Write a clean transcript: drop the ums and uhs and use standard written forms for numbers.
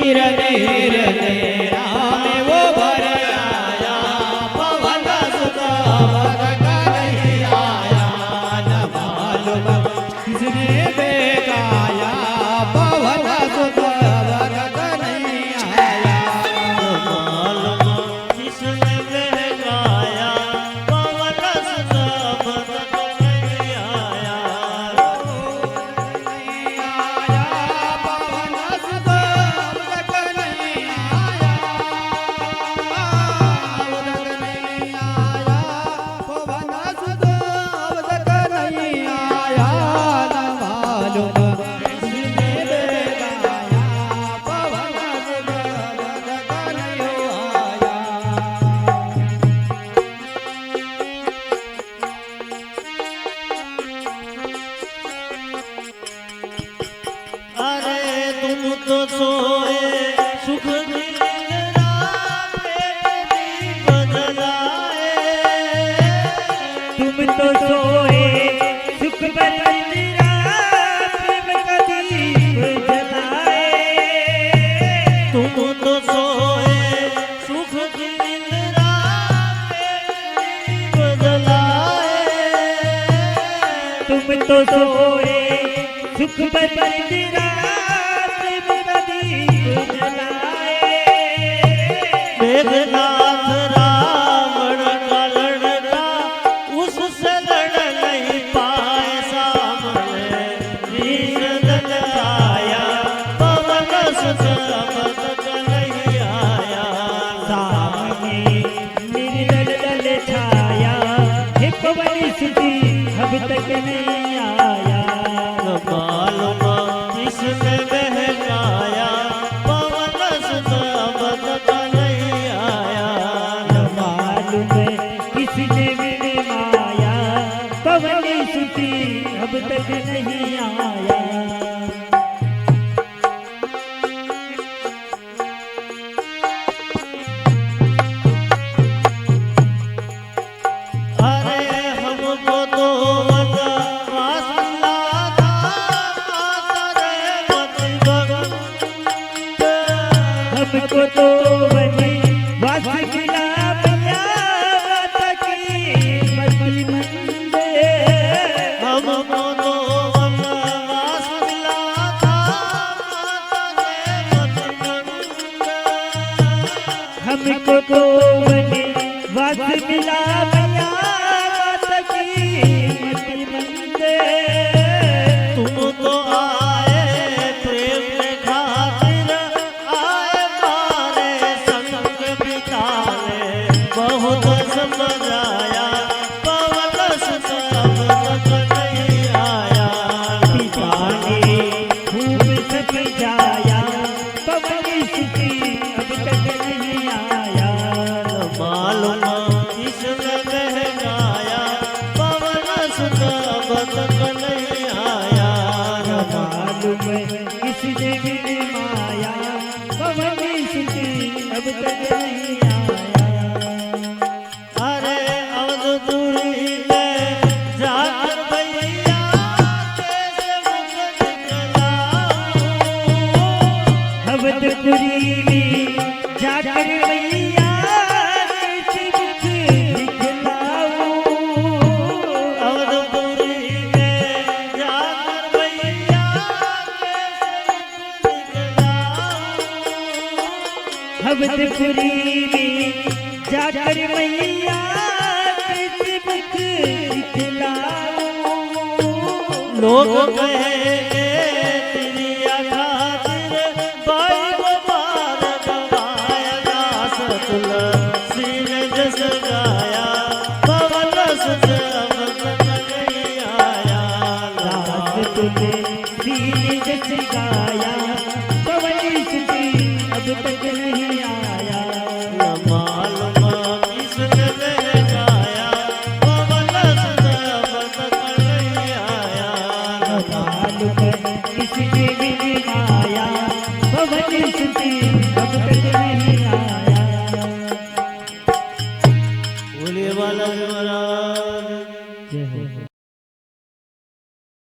नीर नीर नीरा में वो भर आया पवन सुत भरत नहीं आया न मालूम किसने बेगाया पवन सुत भरत नहीं आया न मालूम किसने बेगाया पवन सुत भरत नहीं आया पवन सुत भरत नहीं आया पवन सुत भरत नहीं आया न मालूम किसने बेगाया पवन सुत भरत नहीं आया अरे तुम तो सोए सुख निद्रा में दीप जलाए तुम तो सोए सुख पर निद्रा प्रेम का दीप जलाए तुम तो सोए सुख निद्रा में दीप जलाए तुम तो सोए सुख पर निद्रा प्रेम का दीप जलाए मेघनाथ रावण का लड़का उससे लड़ नहीं पाए सामने रीस जलाया पवन सुत भरत नहीं आया सामने निर्दल दल छाया हे पवन सुती अब तक नहीं आया न मालूम किसने बहकाया पवन सुत भरत नहीं आया न मालूम किसने मेरे माया पवन सुती अब तक नहीं आया अरे हमको तो वनवास मिला था माता रे मति भगवंत हमको तो बनी वास मिला पिया माता की मति मंदे हमको तो वनवास मिला था माता रे मति भगवंत हमको तो बनी वास मिला पिया माता की मति मंदे तुम तो आए प्रेम के खातिर आए मारे संग बिताने बहुत समझाया पवन सुत भरत नहीं आया पिता ने खूब समझाया पवन सुती अब तक नहीं आया न मालूम किसने बहकाया पवन सुत भरत नहीं आया न मालूम किसने मेरी माया पवन सुती अब तक नहीं आया अरे अवधपुरी में जाकर भैया कैसे मुख दिखलाऊं अवधपुरी में जाकर मैया कैसे मुख दिखलाऊं अवधपुरी में जाकर भैया कैसे मुख दिखलाऊं अवधपुरी में जाकर मैया कैसे मुख दिखलाऊं लोग कहेंगे तेरी खातिर भाई को मार गवाया दास तुलसी ने जस गाया पवन सुत भरत नहीं आया दास तुझे सीने जस गाया पवन सुती अब तक नहीं आया न मालूम किसने बहकाया पवन सुत भरत नहीं आया न मालूम किसने मेरी माया पवन सुती अब तक नहीं